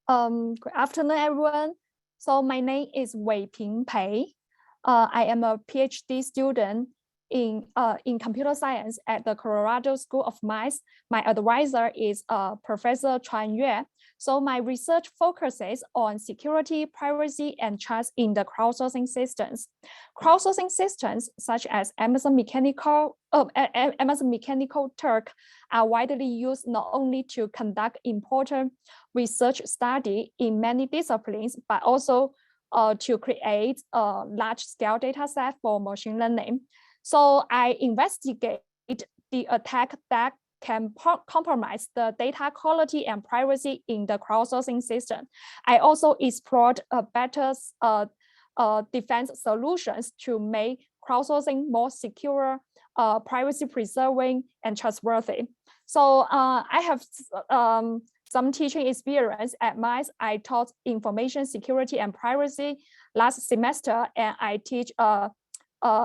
Good afternoon, everyone. So my name is Weiping. I am a PhD student in computer science at the Colorado School of Mines. My advisor is Professor Chuan Yue. So my research focuses on security, privacy, and trust in the crowdsourcing systems. Crowdsourcing systems such as Amazon Mechanical Turk are widely used not only to conduct important research study in many disciplines, but also to create a large-scale data set for machine learning. So I investigate the attack that can compromise the data quality and privacy in the crowdsourcing system. I also explored better defense solutions to make crowdsourcing more secure, privacy preserving, and trustworthy. So I have some teaching experience at MICE. I taught information security and privacy last semester, and I teach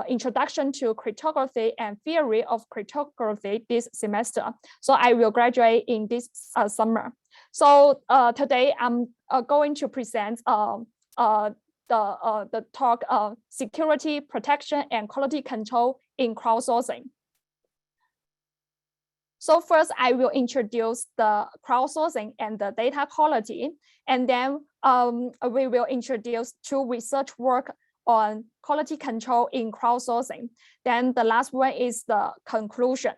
introduction to cryptography and theory of cryptography this semester. So I will graduate in this summer. So today I'm going to present the talk security, protection, and quality control in crowdsourcing. So first, I will introduce the crowdsourcing and the data quality, and then we will introduce two research work on quality control in crowdsourcing. Then the last one is the conclusion.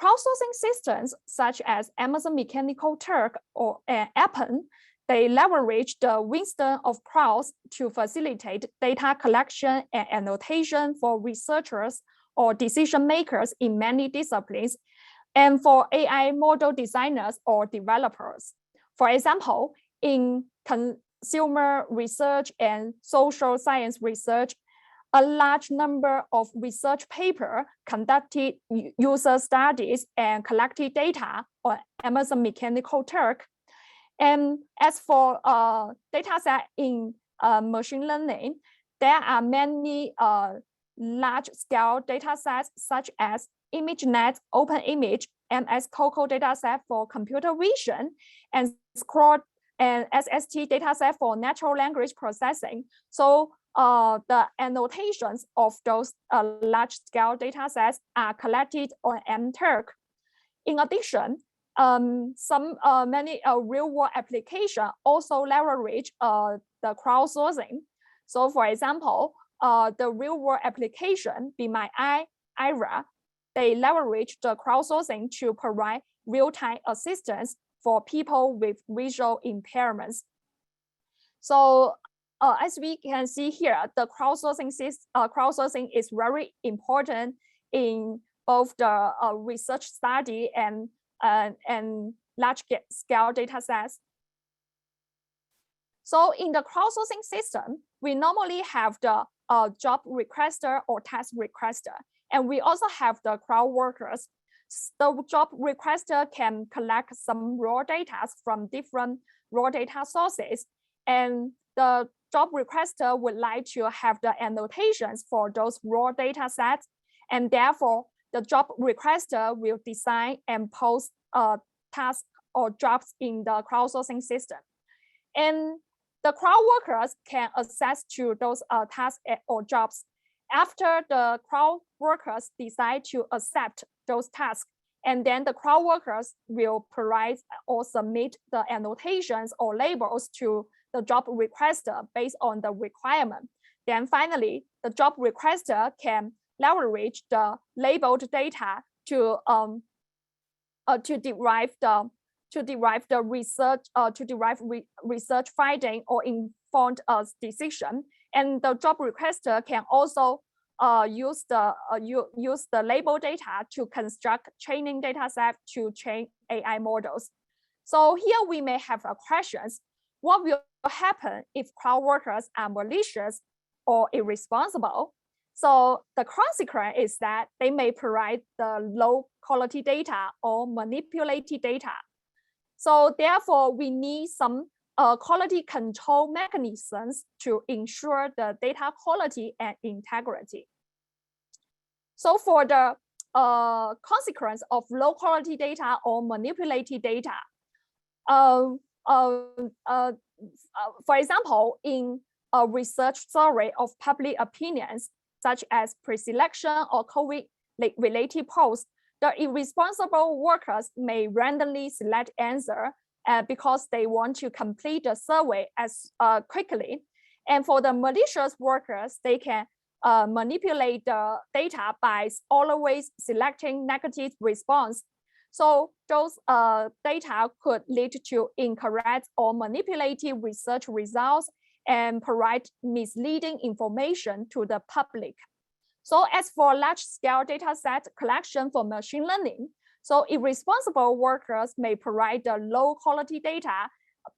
Crowdsourcing systems such as Amazon Mechanical Turk or Weiping, they leverage the wisdom of crowds to facilitate data collection and annotation for researchers or decision makers in many disciplines, and for AI model designers or developers. For example, in consumer research and social science research, a large number of research papers conducted user studies and collected data on Amazon Mechanical Turk. And as for data set in machine learning, there are many large-scale data sets such as ImageNet, OpenImage, MS-COCO dataset for computer vision, and Scroll and SST dataset for natural language processing. So the annotations of those large-scale datasets are collected on MTurk. In addition, many real-world applications also leverage the crowdsourcing. So for example, the real-world application, Be My Eye, IRA, they leverage the crowdsourcing to provide real-time assistance for people with visual impairments. So as we can see here, the crowdsourcing is very important in both the research study and large-scale data sets. So in the crowdsourcing system, we normally have the job requester or task requester, and we also have the crowd workers. The job requester can collect some raw data from different raw data sources, and the job requester would like to have the annotations for those raw data sets, and therefore the job requester will design and post tasks or jobs in the crowdsourcing system. And the crowd workers can access to those tasks or jobs after the crowd workers decide to accept those tasks. And then the crowd workers will provide or submit the annotations or labels to the job requester based on the requirement. Then finally, the job requester can leverage the labeled data to derive research finding or informed decision. And the job requester can also use the label data to construct training data set to train AI models. So here we may have questions. What will happen if crowd workers are malicious or irresponsible? So the consequence is that they may provide the low quality data or manipulated data. So therefore, we need some quality control mechanisms to ensure the data quality and integrity. So for the consequence of low quality data or manipulated data, for example, in a research survey of public opinions, such as pre-selection or COVID-related polls, the irresponsible workers may randomly select answer because they want to complete the survey as quickly. And for the malicious workers, they can manipulate the data by always selecting negative response. So those data could lead to incorrect or manipulated research results and provide misleading information to the public. So as for large-scale data set collection for machine learning, so irresponsible workers may provide the low-quality data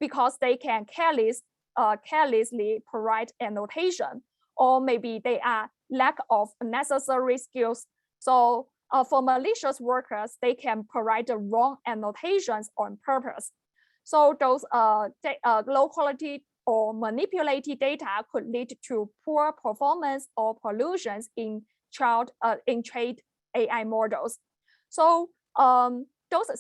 because they can carelessly provide annotation, or maybe they are lack of necessary skills. So for malicious workers, they can provide the wrong annotations on purpose. So those low-quality or manipulated data could lead to poor performance or pollutions in trained AI models. So those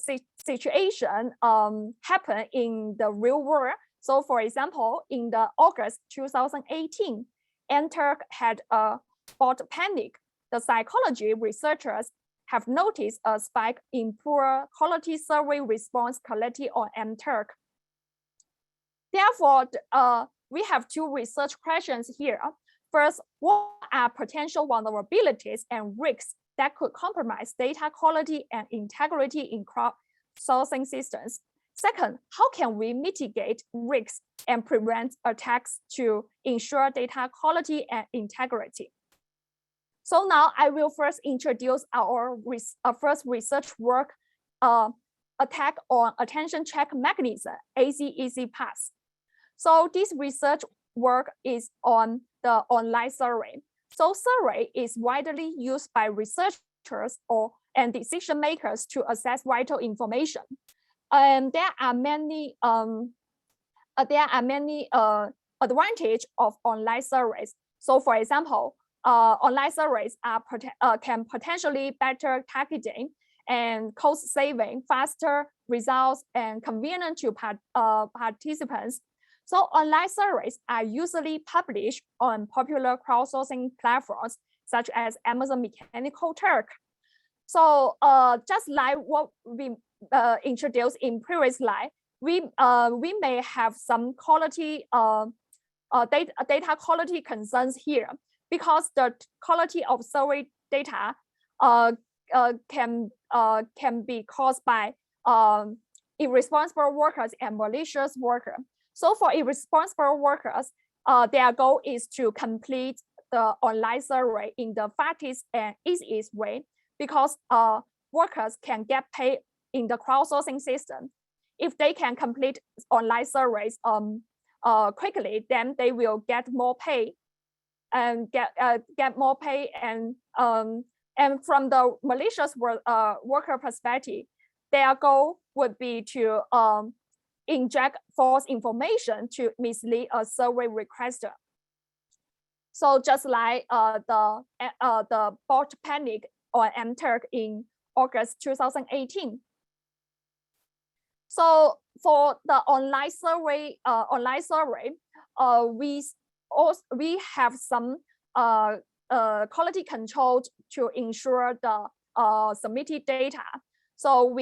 situations happen in the real world. So for example, in the August 2018, NTurk had a bot panic. The psychology researchers have noticed a spike in poor quality survey response collected on NTurk. Therefore, we have two research questions here. First, what are potential vulnerabilities and risks that could compromise data quality and integrity in crowdsourcing systems? Second, how can we mitigate risks and prevent attacks to ensure data quality and integrity? So now I will first introduce our first research work, attack on attention check mechanism, ACEC pass. So this research work is on the online survey. So survey is widely used by researchers and decision makers to assess vital information. And there are many advantages of online surveys. So for example, online surveys can potentially better targeting and cost saving, faster results, and convenient to participants. So online surveys are usually published on popular crowdsourcing platforms such as Amazon Mechanical Turk. So just like what we introduced in previous slide, we may have some quality data quality concerns here because the quality of survey data can be caused by irresponsible workers and malicious workers. So for irresponsible workers, their goal is to complete the online survey in the fastest and easiest way because workers can get paid in the crowdsourcing system. If they can complete online surveys quickly, then they will get more pay and get more pay. And from the malicious worker perspective, their goal would be to inject false information to mislead a survey requester. So just like the bot panic on NTurk in August 2018. So for the online survey, we have some quality control to ensure the submitted data. So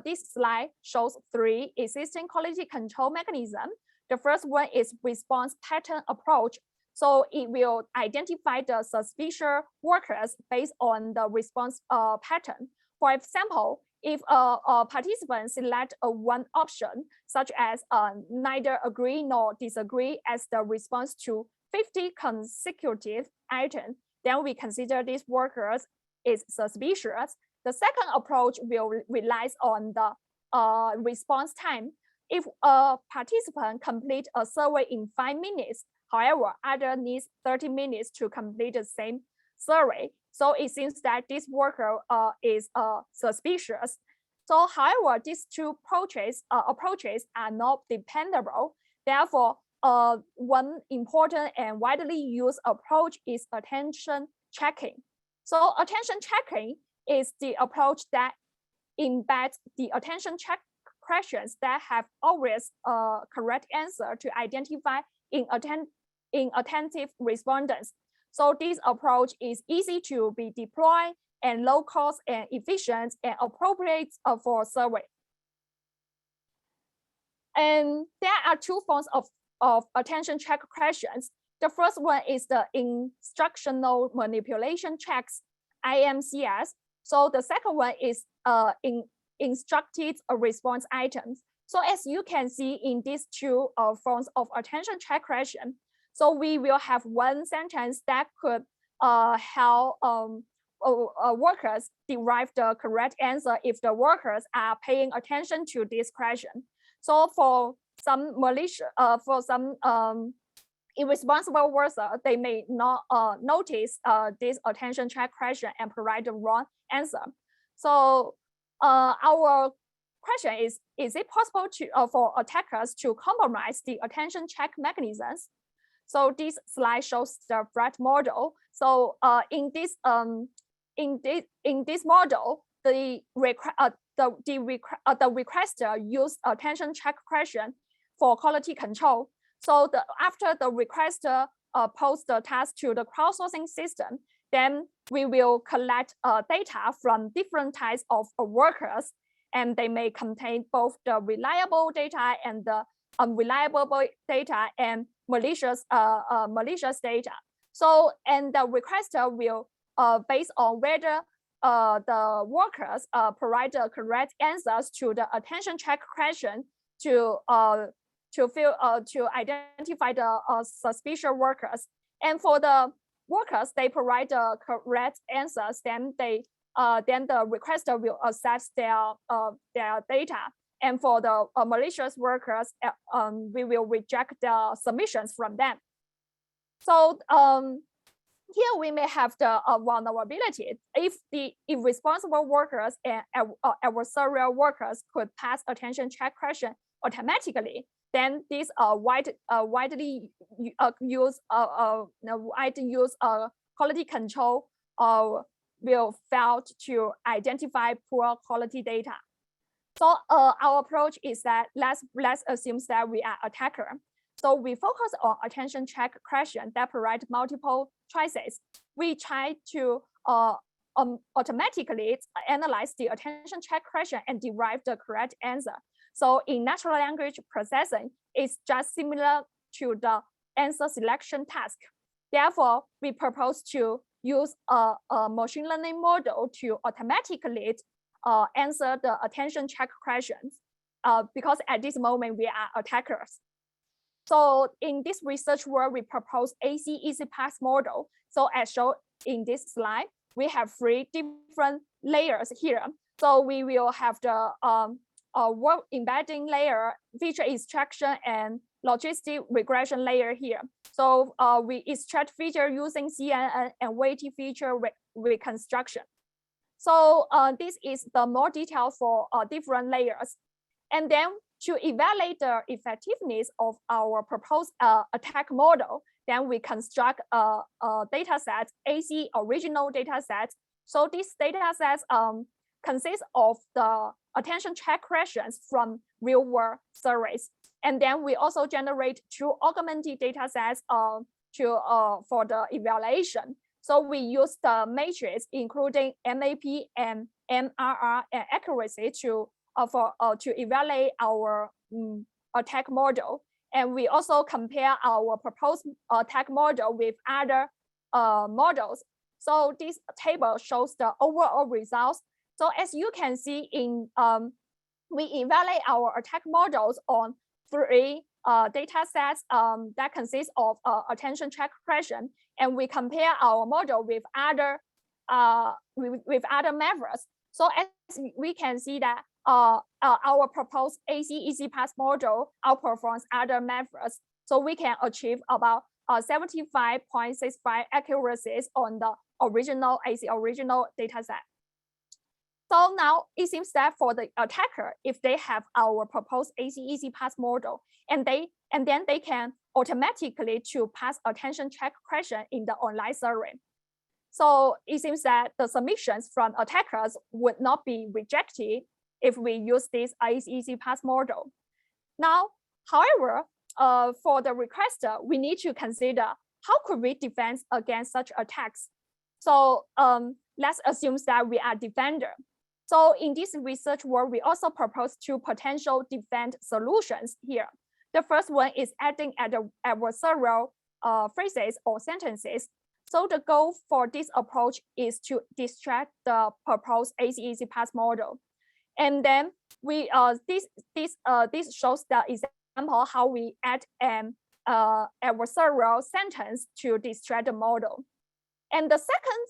this slide shows 3 existing quality control mechanisms. The first one is response pattern approach. So it will identify the suspicious workers based on the response pattern. For example, if a participant select one option, such as neither agree nor disagree as the response to 50 consecutive items, then we consider these workers is suspicious. The second approach will rely on the response time. If a participant completes a survey in 5 minutes, however, others need 30 minutes to complete the same survey. So it seems that this worker is suspicious. So however, these two approaches are not dependable. Therefore, one important and widely used approach is attention checking. So attention checking is the approach that embeds the attention check questions that have obvious correct answer to identify inattentive respondents. So this approach is easy to be deployed and low cost and efficient and appropriate for survey. And there are two forms of attention check questions. The first one is the instructional manipulation checks, IMCS. So the second one is instructed response items. So as you can see in these two forms of attention check question, so we will have one sentence that could help workers derive the correct answer if the workers are paying attention to this question. So for some irresponsible worker, they may not notice this attention check question and provide the wrong answer. So our question is it possible to for attackers to compromise the attention check mechanisms? So this slide shows the threat model. So in this model, the requester used attention check question for quality control. So after the requester posts the task to the crowdsourcing system, then we will collect data from different types of workers, and they may contain both the reliable data and the unreliable data and malicious data. So, and the requester will, based on whether the workers provide the correct answers to the attention check question to identify the suspicious workers. And for the workers, they provide the correct answers, then the requester will assess their data. And for the malicious workers, we will reject the submissions from them. So here we may have the vulnerability. If the irresponsible workers and adversarial workers could pass attention check question automatically, then this widely used quality control will fail to identify poor quality data. So our approach is that let's assume that we are attacker. So we focus on attention check question that provide multiple choices. We try to automatically analyze the attention check question and derive the correct answer. So in natural language processing, it's just similar to the answer selection task. Therefore, we propose to use a machine learning model to automatically answer the attention check questions because at this moment we are attackers. So in this research work, we propose AC easy pass model. So as shown in this slide, we have 3 different layers here. So we will have the work embedding layer, feature extraction, and logistic regression layer here. So we extract feature using CNN and weighted feature reconstruction. So this is the more detail for different layers. And then to evaluate the effectiveness of our proposed attack model, then we construct a data set, AC original data set. So this data set consists of the attention check questions from real world surveys. And then we also generate 2 augmented data sets for the evaluation. So we use the matrix, including MAP and MRR and accuracy to evaluate our attack model. And we also compare our proposed attack model with other models. So this table shows the overall results. So as you can see, we evaluate our attack models on 3 data sets that consist of attention check question, and we compare our model with other methods. So as we can see that our proposed AC easy pass model outperforms other methods. So we can achieve about 75.65 accuracies on the original data set. So now it seems that for the attacker, if they have our proposed AC easy pass model, and then they can automatically to pass attention check question in the online survey. So it seems that the submissions from attackers would not be rejected if we use this ACEC pass model. Now, however, for the requester, we need to consider how could we defend against such attacks. So let's assume that we are defender. So in this research work, we also propose two potential defense solutions here. The first one is adding adversarial phrases or sentences. So the goal for this approach is to distract the proposed ACEC pass model. And then we this shows the example how we add an adversarial sentence to distract the model. And the second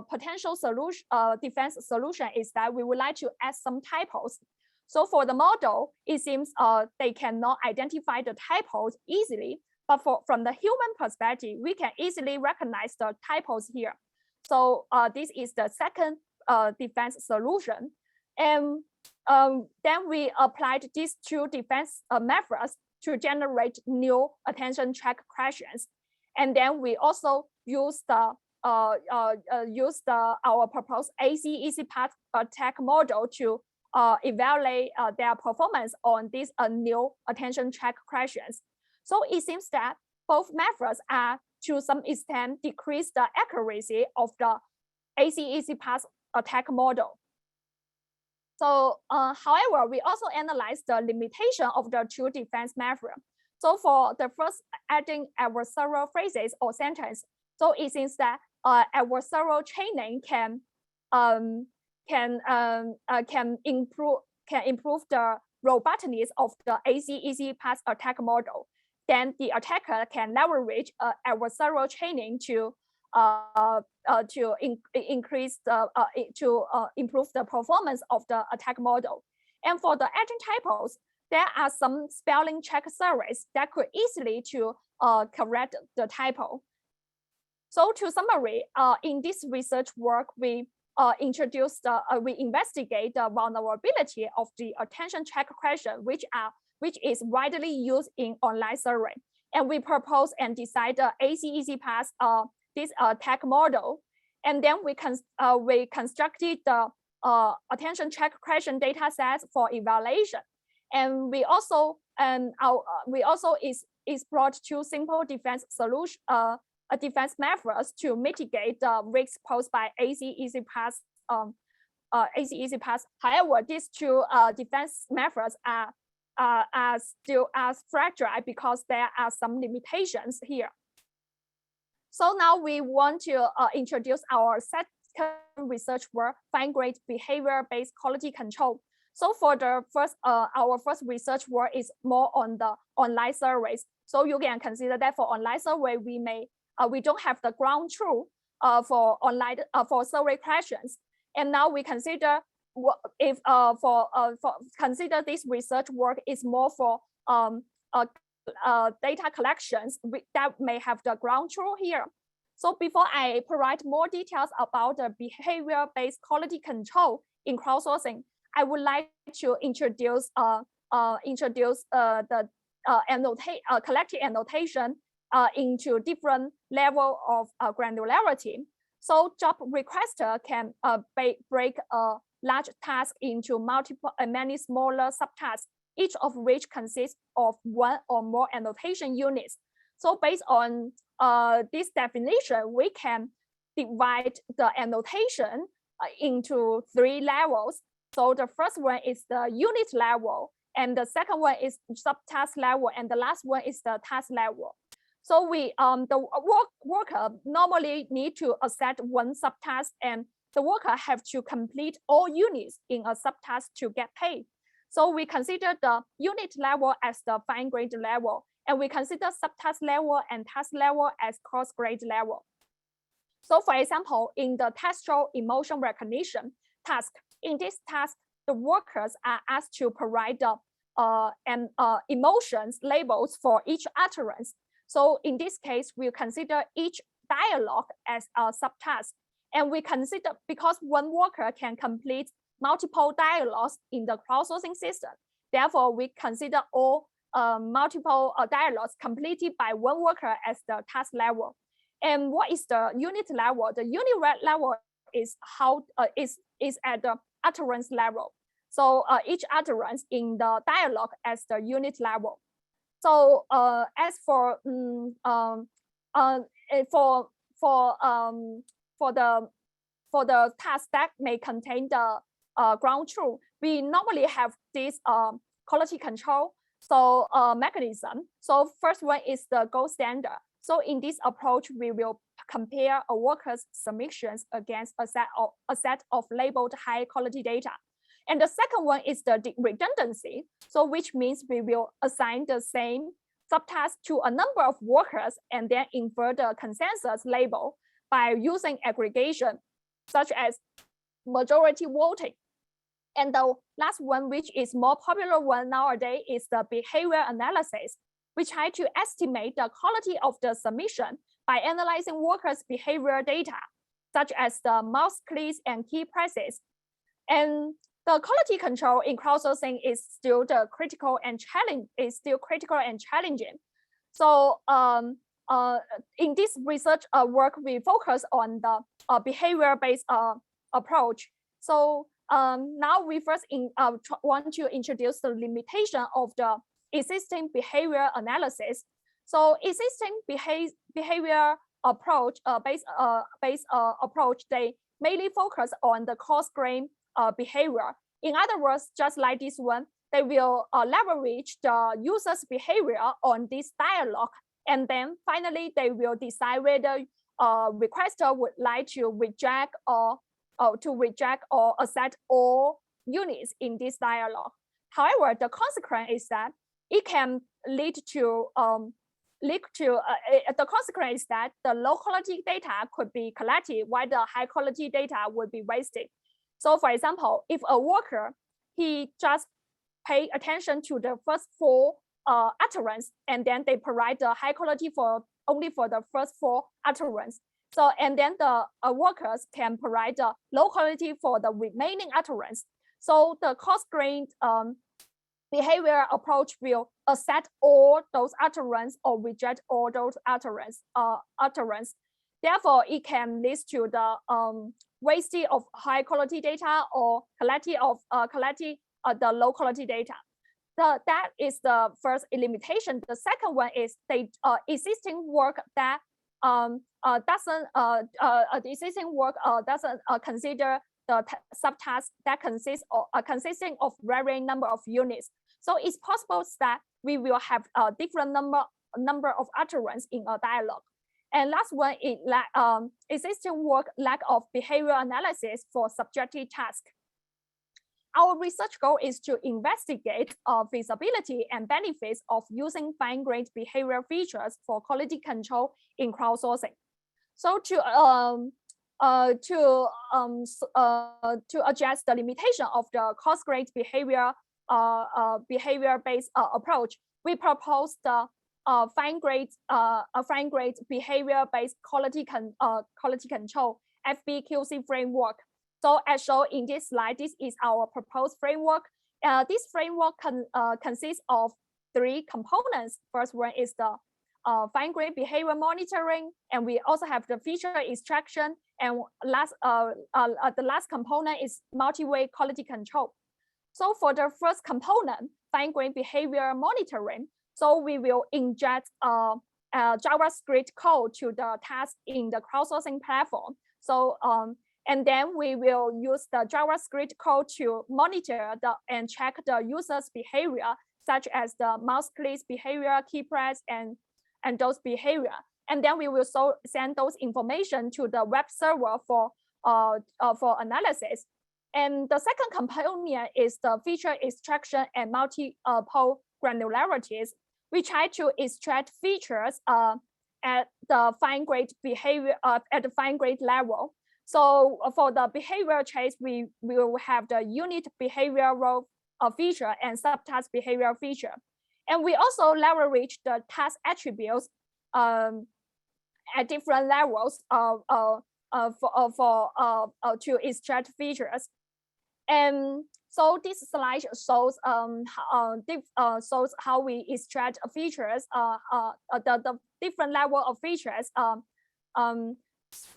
potential solution, defense solution is that we would like to add some typos. So for the model, it seems they cannot identify the typos easily, but from the human perspective, we can easily recognize the typos here. So this is the second defense solution. And then we applied these two defense methods to generate new attention track questions. And then we also use our proposed ACEC path attack model to evaluate their performance on these new attention track questions. So it seems that both methods are to some extent decrease the accuracy of the ACEC path attack model. So however, we also analyze the limitation of the two defense methods. So for the first, adding adversarial phrases or sentence, so it seems that adversarial chaining can improve the robustness of the ACEC path attack model. Then the attacker can leverage adversarial chaining to improve the performance of the attack model. And for the adding typos, there are some spelling check service that could easily to correct the typo. So to summary, in this research work, we investigate the vulnerability of the attention check question, which is widely used in online survey. And we propose and decide the ACEC path this attack model. And then we constructed the attention check question data sets for evaluation. And we also explored two simple defense solution defense methods to mitigate the risks posed by ACEC path. However, these two defense methods are still as fragile because there are some limitations here. So now we want to introduce our second research work, fine-grained behavior-based quality control. So for the first, our first research work is more on the online surveys. So you can consider that for online survey, we don't have the ground truth for online for survey questions. And now we consider consider this research work is more for data collections that may have the ground truth here. So before I provide more details about the behavior-based quality control in crowdsourcing, I would like to introduce the collective annotation into different level of granularity. So job requester can break a large task into many smaller subtasks, each of which consists of one or more annotation units. So based on this definition, we can divide the annotation into three levels. So the first one is the unit level, and the second one is subtask level, and the last one is the task level. So the worker normally need to accept one subtask, and the worker have to complete all units in a subtask to get paid. So we consider the unit level as the fine-grained level, and we consider subtask level and task level as coarse-grained level. So for example, in the textual emotion recognition task, in this task, the workers are asked to provide the emotions labels for each utterance. So in this case, we'll consider each dialogue as a subtask. And we consider, because one worker can complete multiple dialogues in the crowdsourcing system, therefore we consider all multiple dialogues completed by one worker as the task level. And what is the unit level? The unit level is how is at the utterance level. So each utterance in the dialogue as the unit level. So as for for the task that may contain the ground truth, we normally have this quality control mechanism. So first one is the gold standard. So in this approach, we will compare a worker's submissions against a set of labeled high quality data. And the second one is the redundancy. So which means we will assign the same subtask to a number of workers and then infer the consensus label by using aggregation, such as majority voting. And the last one, which is more popular one nowadays, is the behavior analysis. We try to estimate the quality of the submission by analyzing workers' behavior data, such as the mouse clicks and key presses. And the quality control in crowdsourcing is still critical and challenging. So in this research work, we focus on the behavior-based approach. So now we first want to introduce the limitation of the existing behavior analysis. So existing behavior approach approach, they mainly focus on the coarse-grained behavior. In other words, just like this one, they will leverage the user's behavior on this dialogue, and then finally they will decide whether requester would like to reject or accept all units in this dialogue. However, the consequence is that it can lead to the consequence is that the low quality data could be collected while the high quality data would be wasted. So for example, if a worker, he just pay attention to the first 4 utterance, and then they provide the high quality only for the first 4 utterance. So, and then the workers can provide the low quality for the remaining utterance. So the coarse-grained behavior approach will accept all those utterance or reject all those utterance. Therefore, it can lead to the wasting of high quality data or collecting the low quality data. That is the first limitation. The second one is the existing work that doesn't consider the subtask that consisting of varying number of units. So it's possible that we will have a different number of utterance in a dialogue. And last one is existing work lack of behavior analysis for subjective tasks. Our research goal is to investigate feasibility and benefits of using fine-grained behavior features for quality control in crowdsourcing. So to address the limitation of the coarse-grained behavior-based approach, we propose the fine-grained behavior-based quality control (FBQC) framework. So as shown in this slide, this is our proposed framework. This framework consists of 3 components. First one is the fine-grained behavior monitoring, and we also have the feature extraction, and the last component is multi-way quality control. So for the first component, fine-grained behavior monitoring, so we will inject JavaScript code to the task in the crowdsourcing platform. So and then we will use the JavaScript code to monitor and check the user's behavior, such as the mouse clicks behavior, key press, and those behavior. And then we will send those information to the web server for analysis. And the second component is the feature extraction and multiple granularities. We try to extract features at the fine-grained behavior at the fine-grained level. So for the behavior trace, we will have the unit behavioral feature and subtask behavior feature. And we also leverage the task attributes at different levels to extract features. And so this slide shows how we extract features, the different level of features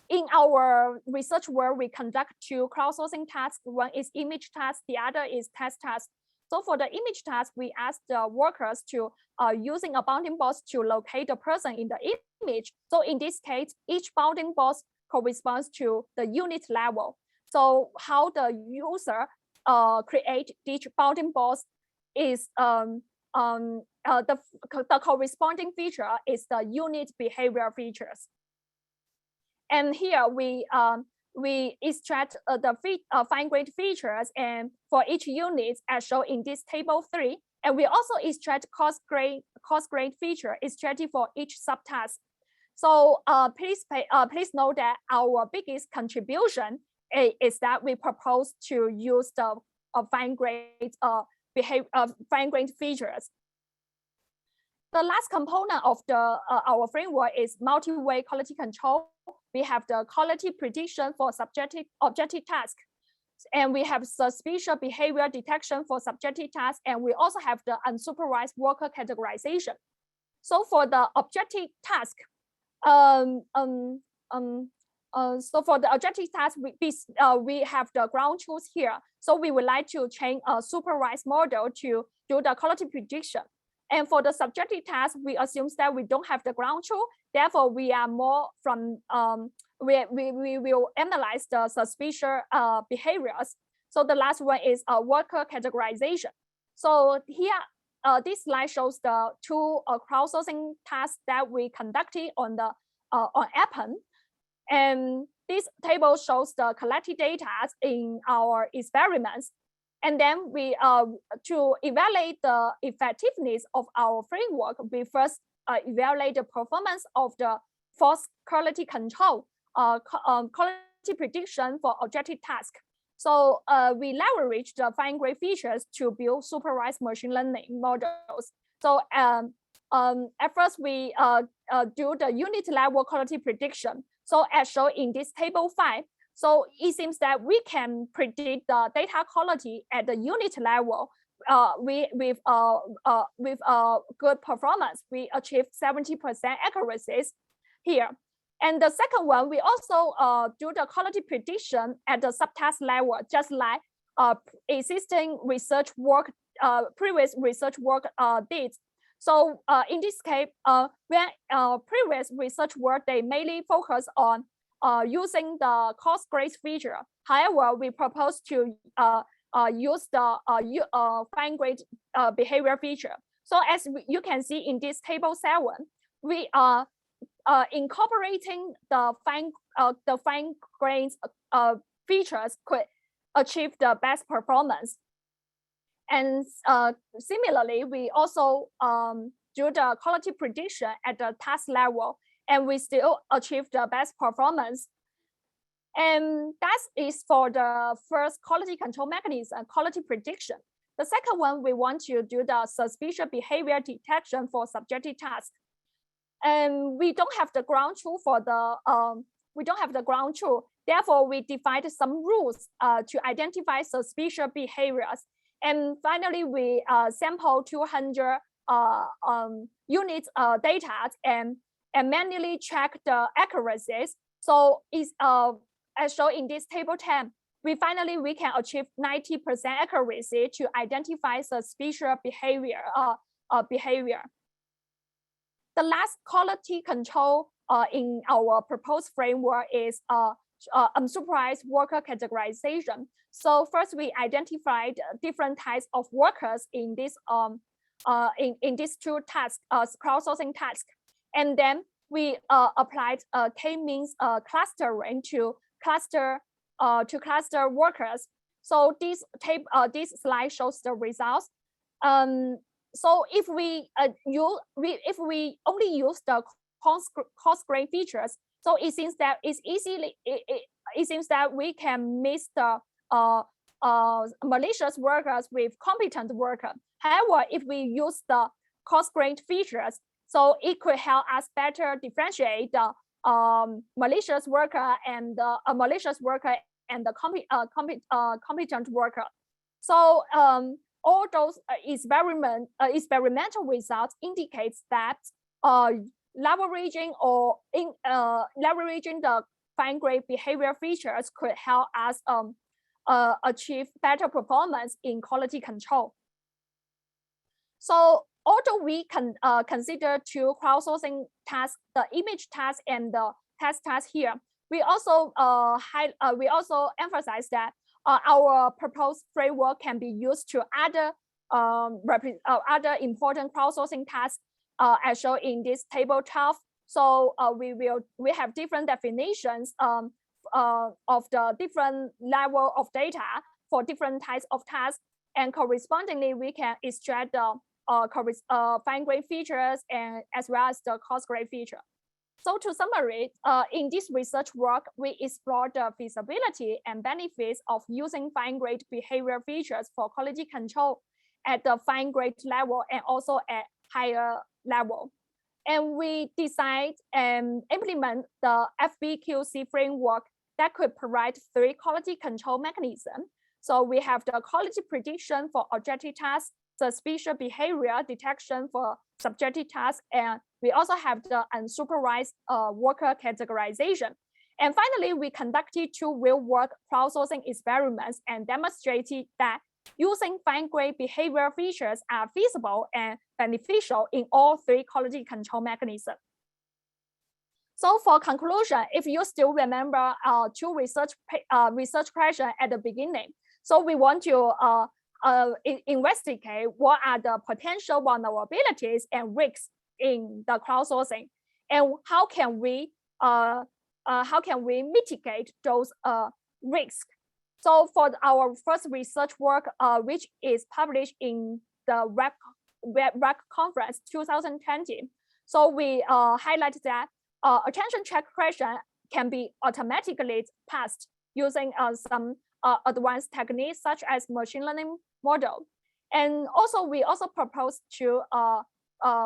In our research work, we conduct 2 crowdsourcing tasks. One is image task, the other is test task. So for the image task, we ask the workers to using a bounding box to locate the person in the image. So in this case, each bounding box corresponds to the unit level. So how the user create each bounding box is the corresponding feature is the unit behavior features. And here we extract the fine-grained features and for each unit as shown in this table 3. And we also extract coarse-grained feature extracted for each subtask. So please note that our biggest contribution is that we propose to use the fine-grained features. The last component of our framework is multi-way quality control. We have the quality prediction for objective task, and we have suspicious behavior detection for subjective task, and we also have the unsupervised worker categorization. So for the objective task, so for the objective task, we have the ground truth here. So we would like to train a supervised model to do the quality prediction. And for the subjective task, we assume that we don't have the ground truth. Therefore, we are more from we will analyze the suspicious behaviors. So the last one is worker categorization. So here, this slide shows the 2 crowdsourcing tasks that we conducted on Weiping. And this table shows the collected data in our experiments. And then we, to evaluate the effectiveness of our framework, we first evaluate the performance of the false quality control, quality prediction for objective task. So we leverage the fine-grained features to build supervised machine learning models. So at first we do the unit level quality prediction. So as shown in this table 5, so it seems that we can predict the data quality at the unit level with good performance. We achieve 70% accuracies here. And the second one, we also do the quality prediction at the subtask level, just like existing research work, previous research work did. So in this case, when previous research work, they mainly focus on using the coarse-grained feature. However, we propose to use the fine-grained behavior feature. So as you can see in this table 7, we are incorporating the fine-grained features could achieve the best performance. And similarly, we also do the quality prediction at the task level, and we still achieve the best performance. And that is for the first quality control mechanism, quality prediction. The second one, we want to do the suspicious behavior detection for subjective tasks. And we don't have the ground truth for the, Therefore, we defined some rules to identify suspicious behaviors. And finally, we sample 200 units data and manually check the accuracies. So it's as shown in this table 10, we can achieve 90% accuracy to identify suspicious behavior. The last quality control in our proposed framework is unsurprised worker categorization. So first, we identified different types of workers in this in these 2 tasks, crowdsourcing tasks, and then we applied k-means clustering to cluster workers. So this slide shows the results. So if we only use the coarse-grained features, so it seems that we can miss the malicious workers with competent workers. However, if we use the coarse-grained features, so it could help us better differentiate the malicious worker and the competent worker. So all those experimental results indicates that leveraging the fine-grained behavior features could help us achieve better performance in quality control. So although we can consider two crowdsourcing tasks, the image task and the test task here, we also emphasize that our proposed framework can be used to other important crowdsourcing tasks as shown in this table 12. So we have different definitions of the different level of data for different types of tasks, and correspondingly we can extract the fine-grained features and as well as the coarse-grained feature. So to summarize, in this research work, we explore the feasibility and benefits of using fine-grained behavior features for quality control at the fine-grained level and also at higher level. And we design and implement the FBQC framework that could provide 3 quality control mechanisms. So we have the quality prediction for objective tasks, suspicious behavior detection for subjective tasks, and we also have the unsupervised worker categorization. And finally, we conducted 2 real-world crowdsourcing experiments and demonstrated that using fine-grained behavior features are feasible and beneficial in all 3 quality control mechanisms. So for conclusion, if you still remember 2 research questions at the beginning, so we want to investigate what are the potential vulnerabilities and risks in the crowdsourcing, and how can we mitigate those risks. So for our first research work, which is published in the RAC conference 2020, so we highlight that attention check question can be automatically passed using some advanced techniques such as machine learning model. And also we also propose 2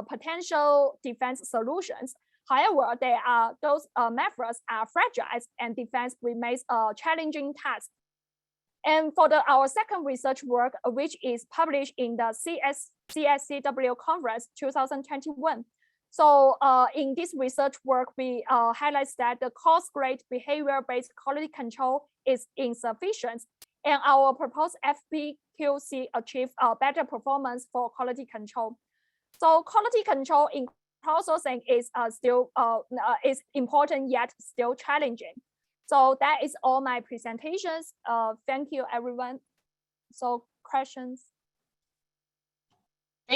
potential defense solutions. However, those methods are fragile and defense remains a challenging task. And for our second research work, which is published in the CSCW conference 2021. So in this research work, we highlight that the coarse-grained behavior-based quality control is insufficient, and our proposed FBQC achieves better performance for quality control. So quality control in crowdsourcing is still is important yet still challenging. So that is all my presentations. Thank you, everyone. So questions?